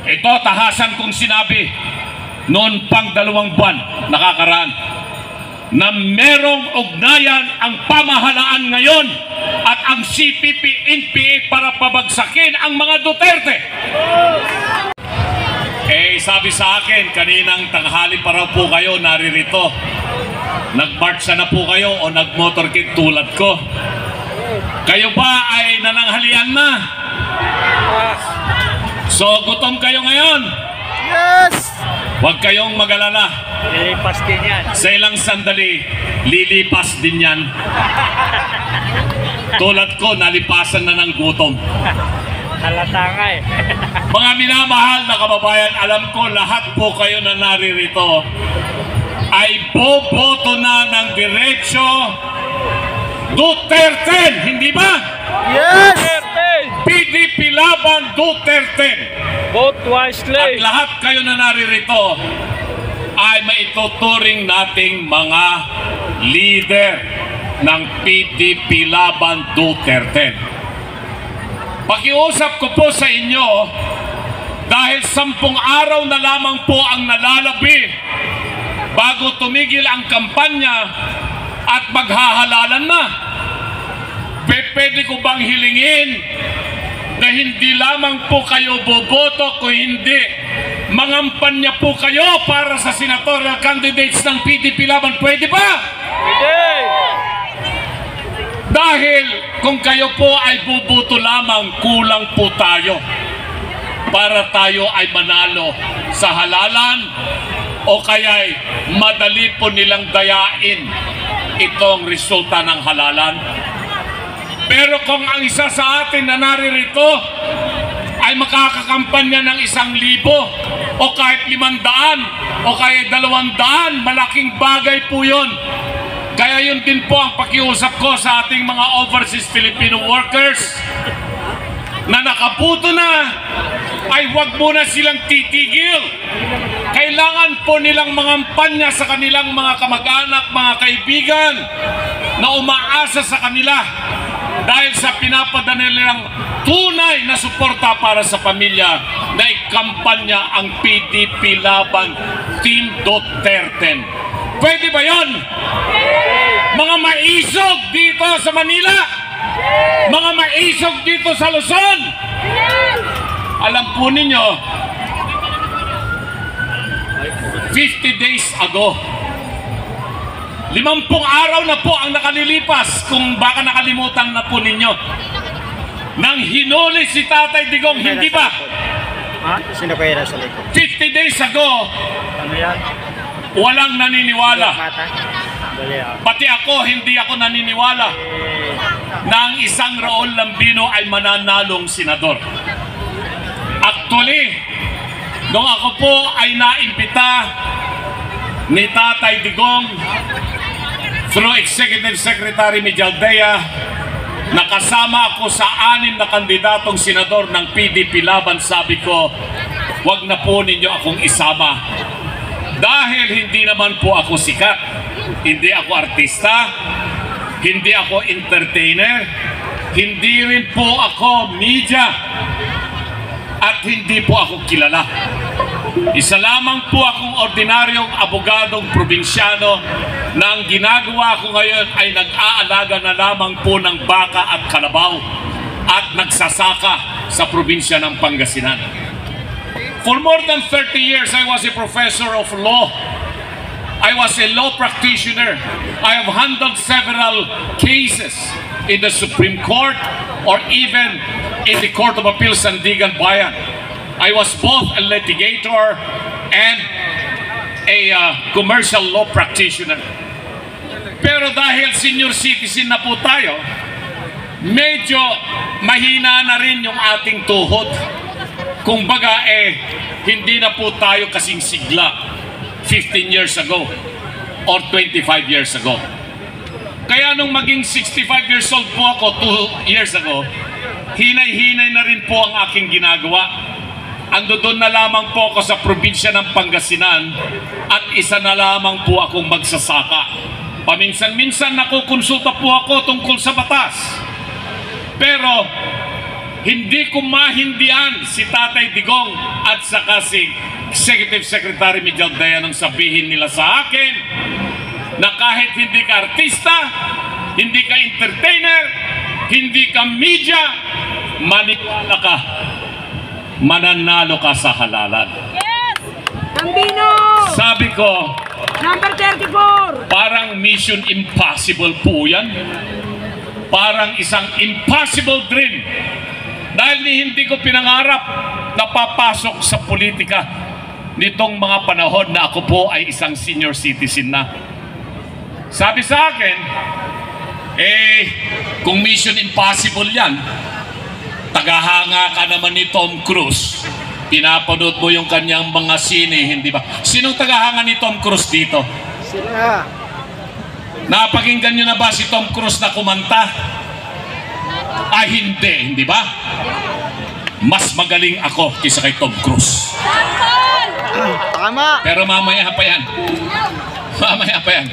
Ito, tahasan kong sinabi noon pang 2 buwan nakakaraan na merong ugnayan ang pamahalaan ngayon at ang CPP-NPA para pabagsakin ang mga Duterte. Sabi sa akin, kaninang tanghali pa raw po kayo naririto. Nag-march na po kayo o nag-motorcade tulad ko. Kayo ba ay nananghalian na? So, gutom kayo ngayon? Yes! Huwag kayong mag-alala. Lilipas din yan. Sa ilang sandali, lilipas din yan. Tulad ko, nalipasan na ng gutom. Halata nga eh. Mga minamahal na kababayan, alam ko lahat po kayo na naririto ay boboto na ng diretsyo Duterte, hindi ba? Yes! PDP laban Duterte. Vote wisely. At lahat kayo na naririto ay maituturing nating mga leader ng PDP laban Duterte. Pakiusap ko po sa inyo, dahil 10 araw na lamang po ang nalalabi bago tumigil ang kampanya at maghahalalan na. Pwede ko bang hilingin na hindi lamang po kayo boboto, kung hindi mangampanya po kayo para sa senatorial candidates ng PDP laban? Pwede ba? Pwede! Dahil kung kayo po ay bubuto lamang, kulang po tayo para tayo ay manalo sa halalan o kaya'y madali po nilang dayain itong resulta ng halalan. Pero kung ang isa sa atin na naririto ay makakakampanya ng 1,000 o kahit 500 o kahit 200, malaking bagay po yun. Kaya yun din po ang pakiusap ko sa ating mga overseas Filipino workers na nakaputo na, ay huwag muna silang titigil. Kailangan po nilang mangampanya sa kanilang mga kamag-anak, mga kaibigan na umaasa sa kanila dahil sa pinapadala nilang tunay na suporta para sa pamilya na ikampanya ang PDP laban Team Duterte. Pwede ba yun? Mga maisog dito sa Manila, mga maisog dito sa Luzon, alam po ninyo, 50 days ago, 50 araw na po ang nakalilipas, kung baka nakalimutan na po ninyo, nang hinuli si Tatay Digong, hindi ba? Ha? Sino kaya nasa likod? 50 days ago, Ano yan? walang naniniwala. Mata? Dali ah. Pati ako, hindi ako naniniwala na ang isang Raul Lambino ay mananalong senador. Actually, nung ako po ay naimbita ni Tatay Digong through Executive Secretary Mijaldea, nakasama ako sa 6 na kandidatong senador ng PDP laban, sabi ko, wag na po ninyo akong isama. Dahil hindi naman po ako sikat, hindi ako artista, hindi ako entertainer, hindi rin po ako media, at hindi po ako kilala. Isa lamang po akong ordinaryong abogadong probinsyano na ang ginagawa ko ngayon ay nag-aalaga na lamang po ng baka at kalabaw at nagsasaka sa probinsya ng Pangasinan. For more than 30 years, I was a professor of law. I was a law practitioner. I have handled several cases in the Supreme Court or even in the Court of Appeals Sandigan Bayan. I was both a litigator and a commercial law practitioner. Pero dahil senior citizen na po tayo, medyo mahina na rin yung ating tuhod. Kung baga hindi na po tayo kasing sigla 15 years ago or 25 years ago. Kaya nung maging 65 years old po ako 2 years ago, hinay-hinay na rin po ang aking ginagawa. Ando doon na lamang po ako sa probinsya ng Pangasinan at isa na lamang po akong magsasaka. Paminsan-minsan nakukonsulta po ako tungkol sa batas. Pero hindi ko mahindian si Tatay Digong at saka si Executive Secretary Mijaldea nang sabihin nila sa akin na kahit hindi ka artista, hindi ka entertainer, hindi ka media, maniwala ka, mananalo ka sa halalan. Yes! Gambino! Sabi ko, Number 34! parang mission impossible po yan. Parang isang impossible dream. Dahil hindi ko pinangarap na papasok sa politika nitong mga panahon na ako po ay isang senior citizen na. Sabi sa akin, kung mission impossible yan, tagahanga ka naman ni Tom Cruise. Pinapanood mo yung kanyang mga sine, hindi ba? Sinong tagahanga ni Tom Cruise dito? Sila. Napakinggan nyo na ba si Tom Cruise na kumanta? Ay hindi ba? Mas magaling ako kaysa kay Tom Cruise. Tama. Pero mamaya pa yan. Mamaya pa yan.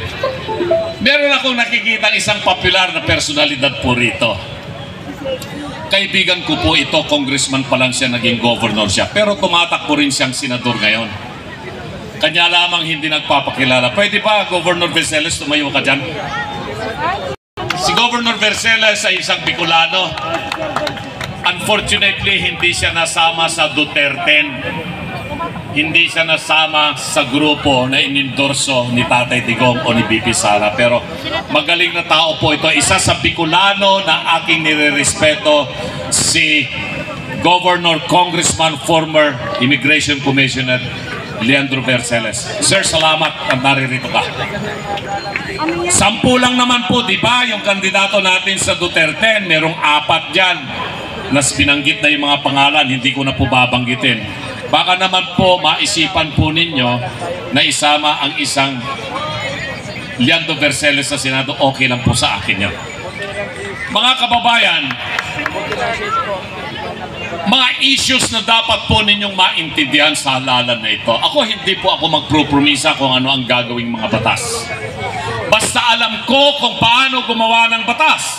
Meron akong nakikita isang popular na personalidad po rito. Kaibigan ko po ito, congressman pa lang siya, naging governor siya. Pero tumatakbo rin siyang senador ngayon. Kanya lamang hindi nagpapakilala. Pwede ba, Governor Verceles, tumayo ka dyan? Si Governor Verceles ay isang Bicolano. Unfortunately, hindi siya nasama sa Duterte. Hindi siya nasama sa grupo na inendorso ni Tatay Digong o ni BP Sara. Pero magaling na tao po ito. Isa sa Bicolano na aking nirerespeto, si Governor, Congressman, former Immigration Commissioner Leandro Verceles. Sir, salamat at naririto ka. 10 lang naman po, di ba? Yung kandidato natin sa Duterte, merong 4 dyan. Nas binanggit na yung mga pangalan, hindi ko na po babanggitin. Baka naman po maisipan po ninyo na isama ang isang Leandro Verceles sa Senado, okay lang po sa akin yan. Mga kababayan, mga issues na dapat po ninyong maintindihan sa halalan na ito. Ako hindi po ako magpropromisa kung ano ang gagawing mga batas. Basta alam ko kung paano gumawa ng batas.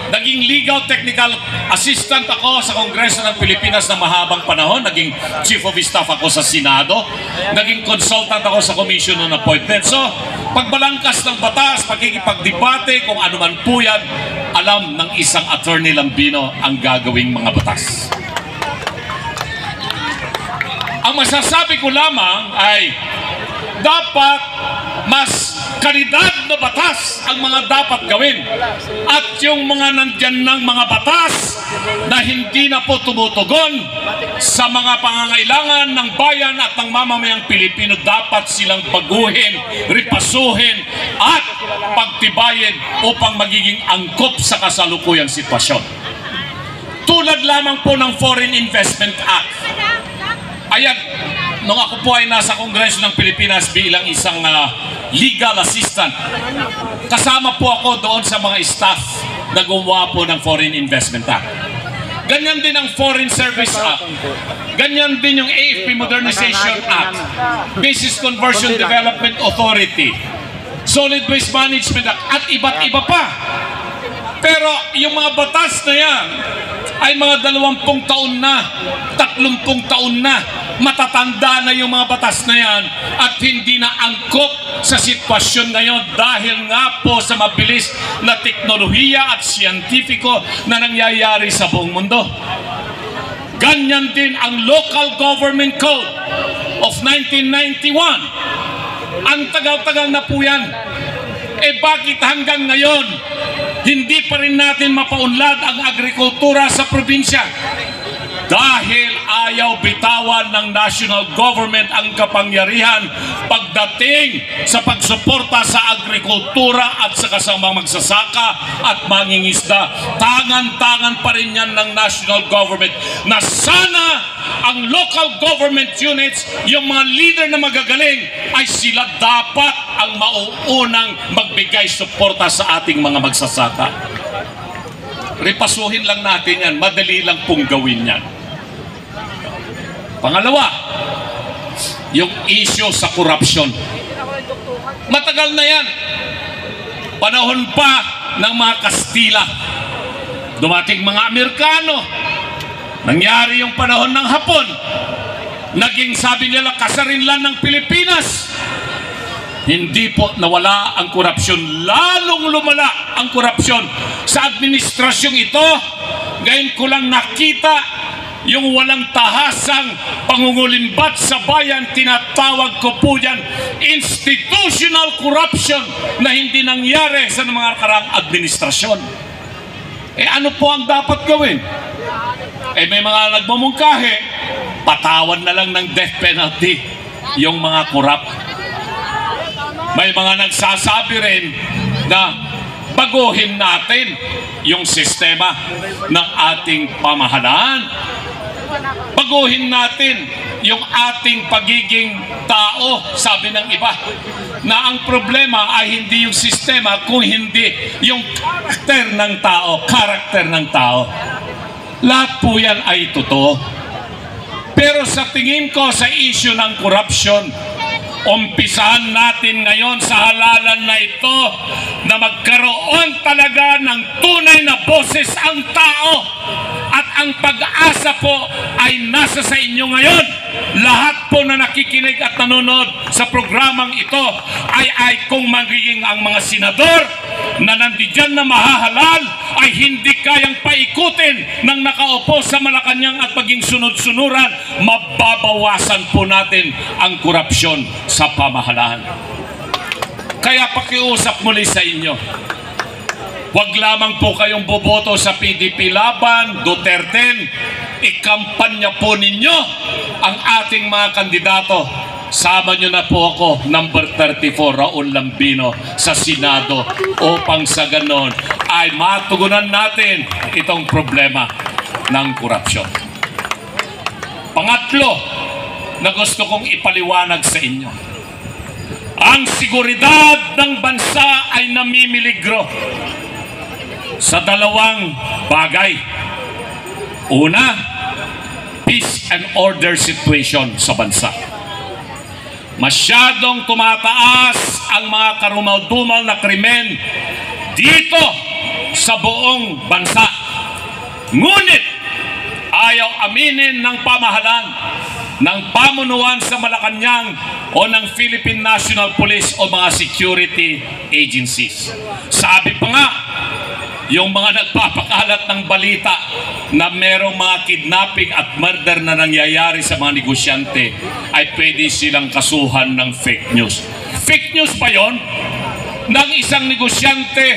Naging legal technical assistant ako sa Kongreso ng Pilipinas na mahabang panahon. Naging chief of staff ako sa Senado. Naging consultant ako sa Commission on Appointment. So, pagbalangkas ng batas, pagkikipagdebate, kung ano man po yan, alam ng isang attorney Lambino ang gagawing mga batas. Ang masasabi ko lamang ay dapat mas kalidad na batas ang mga dapat gawin. At yung mga nandyan ng mga batas na hindi na po tumutugon sa mga pangangailangan ng bayan at ng mamamayang Pilipino, dapat silang baguhin, ripasuhin at pagtibayin upang magiging angkop sa kasalukuyang sitwasyon. Tulad lamang po ng Foreign Investment Act. Ayan, nung ako po ay nasa Kongreso ng Pilipinas bilang isang legal assistant, kasama po ako doon sa mga staff na gumawa po ng Foreign Investment Act. Ganyan din ang Foreign Service Act. Ganyan din yung AFP Modernization Act, Business Conversion Development Authority, Solid Waste Management Act, at iba't iba pa. Pero yung mga batas na yan ay mga 20 taon na, 30 taon na, matatanda na yung mga batas na yan at hindi na angkop sa sitwasyon ngayon dahil nga po sa mabilis na teknolohiya at siyentipiko na nangyayari sa buong mundo. Ganyan din ang Local Government Code of 1991. Ang tagal-tagal na po yan. Bakit hanggang ngayon hindi pa rin natin mapaunlad ang agrikultura sa probinsya? Dahil ayaw bitawan ng national government ang kapangyarihan pagdating sa pagsuporta sa agrikultura at sa kasamang magsasaka at mangingisda. Tangan-tangan pa rin yan ng national government na sana ang local government units, yung mga leader na magagaling, ay sila dapat ang mauunang magbigay suporta sa ating mga magsasaka. Repasuhin lang natin yan, madali lang pong gawin yan. Pangalawa, yung issue sa corruption. Matagal na yan. Panahon pa ng mga Kastila. Dumating mga Amerikano. Nangyari yung panahon ng Hapon. Naging sabi nila kasarinlan ng Pilipinas. Hindi po nawala ang korupsyon. Lalong lumala ang korupsyon sa administrasyong ito. Ngayon ko lang nakita yung walang tahasang pangungulimbat sa bayan. Tinatawag ko po yan institutional corruption na hindi nangyari sa mga karang administrasyon. Ano po ang dapat gawin? May mga nagmumungkahi, patawan na lang ng death penalty yung mga korap. May mga nagsasabi rin na baguhin natin yung sistema ng ating pamahalaan. Baguhin natin yung ating pagiging tao, sabi ng iba. Na ang problema ay hindi yung sistema, kung hindi yung karakter ng tao. Lahat po yan ay totoo. Pero sa tingin ko sa issue ng corruption, umpisahan natin ngayon sa halalan na ito na magkaroon talaga ng tunay na boses ang tao. At ang pag-asa po ay nasa sa inyo ngayon. Lahat po na nakikinig at nanonood sa programang ito ay kung magiging ang mga senador na nandiyan na mahahalal ay hindi kayang paikutin ng nakaupo sa Malacanang at maging sunod-sunuran, mababawasan po natin ang korupsyon sa pamahalaan. Kaya pakiusap muli sa inyo, huwag lamang po kayong boboto sa PDP laban, Duterte. Ikampanya po ninyo ang ating mga kandidato. Sama nyo na po ako, number 34, Raul Lambino, sa Senado upang sa ganon ay matugunan natin itong problema ng korupsyon. Pangatlo na gusto kong ipaliwanag sa inyo, ang seguridad ng bansa ay namimiligro sa dalawang bagay. Una, peace and order situation sa bansa. Masyadong tumataas ang mga karumal-dumal na krimen dito sa buong bansa. Ngunit ayaw aminin ng pamahalaan, ng pamunuan sa Malacanang o ng Philippine National Police o mga security agencies. Sabi pa nga, yung mga nagpapakalat ng balita na merong mga kidnapping at murder na nangyayari sa mga negosyante ay pwede silang kasuhan ng fake news. Fake news ba yun? Ng isang negosyante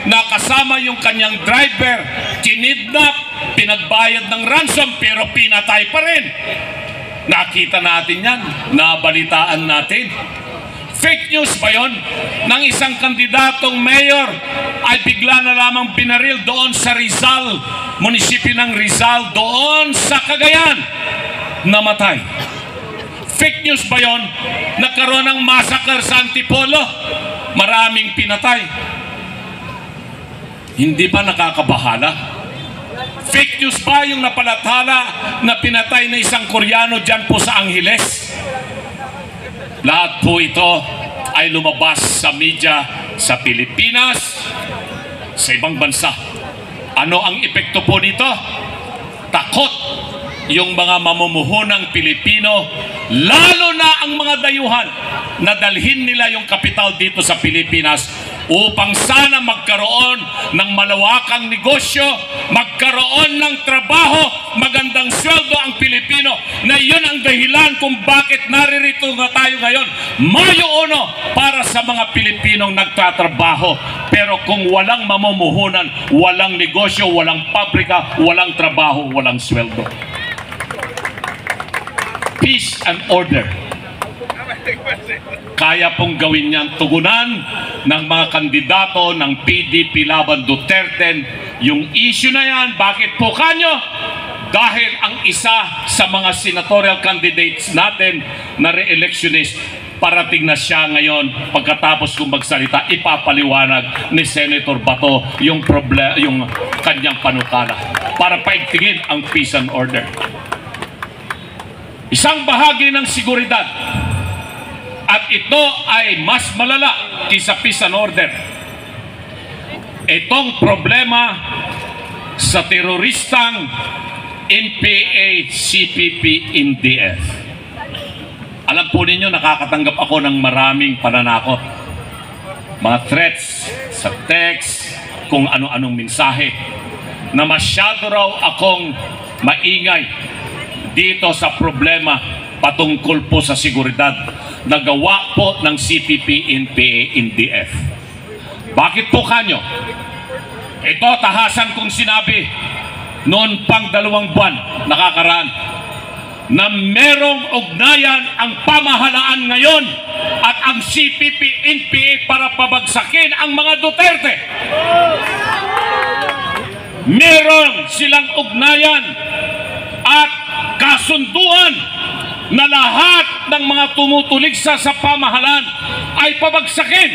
na kasama yung kanyang driver, kinidnap, pinagbayad ng ransom pero pinatay pa rin. Nakita natin yan, nabalitaan natin. Fake news ba yun? Ng isang kandidatong mayor ay bigla na lamang binaril doon sa Rizal, munisipyo ng Rizal, doon sa Cagayan, namatay. Fake news ba yun? Nagkaroon ng massacre sa Antipolo, maraming pinatay. Hindi ba nakakabahala? Fake news ba yung napalathala na pinatay na isang Koreano dyan po sa Angeles? Lahat po ito ay lumabas sa media sa Pilipinas, sa ibang bansa. Ano ang epekto po nito? Takot yung mga mamumuhunang Pilipino, lalo na ang mga dayuhan, na dalhin nila yung kapital dito sa Pilipinas upang sana magkaroon ng malawakang negosyo, magkaroon ng trabaho, magandang sweldo ang Pilipino, na iyon ang dahilan kung bakit naririto nga tayo ngayon. Mayo 1 para sa mga Pilipinong nagtatrabaho. Pero kung walang mamumuhunan, walang negosyo, walang pabrika, walang trabaho, walang sweldo. Peace and order. Kaya pong gawin niyan, tugunan ng mga kandidato ng PDP laban Duterte yung issue na yan. Bakit po kanyo? Dahil ang isa sa mga senatorial candidates natin na re-electionist, parating na siya ngayon. Pagkatapos kong magsalita, ipapaliwanag ni Senator Bato yung kanyang panukala para paigtingin ang peace and order. Isang bahagi ng seguridad, at ito ay mas malala kaysa peace and order. Itong problema sa teroristang NPA, CPP, NDF. Alam po ninyo, nakakatanggap ako ng maraming pananakot. Mga threats sa text, kung ano-anong mensahe, na masyado raw akong maingay dito sa problema patungkol po sa seguridad na gawa po ng CPP, NPA, NDF. Bakit po kanyo? Ito, tahasan kong sinabi noon pang 2 buwan nakakaraan na merong ugnayan ang pamahalaan ngayon at ang CPP, NPA para pabagsakin ang mga Duterte. Meron silang ugnayan at kasunduan na lahat ng mga tumutuligsa sa pamahalaan ay pabagsakin.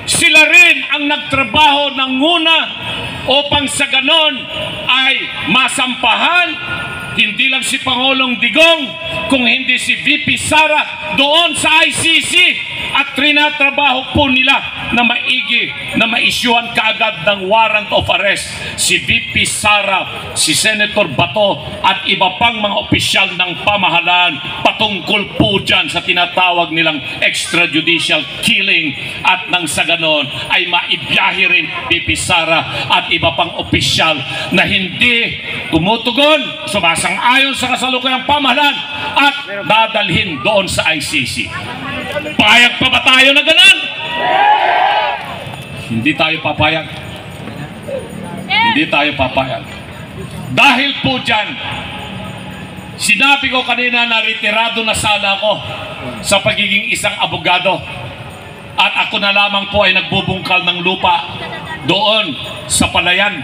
Sila rin ang nagtrabaho ng nguna upang sa ganon ay masampahan hindi lang si Pangulong Digong, kung hindi si VP Sara doon sa ICC, at trinatrabaho po nila na maigi na ma-issuean kaagad ng warrant of arrest si VP Sara, si Senator Bato at iba pang mga opisyal ng pamahalaan patungkol po dyan sa tinatawag nilang extrajudicial killing, at nang sa ganon ay maibiyahe rin VP Sara at iba pang opisyal na hindi tumutugon, sumasang-ayon sa kasalukuyang pamahalaan at dadalhin doon sa ICC. Payag pa ba tayo na ganon? Hindi tayo papayag. Hindi tayo papayag. Dahil po dyan, sinabi ko kanina na retirado na sana ako sa pagiging isang abogado. At ako na lamang po ay nagbubungkal ng lupa doon sa Palayan.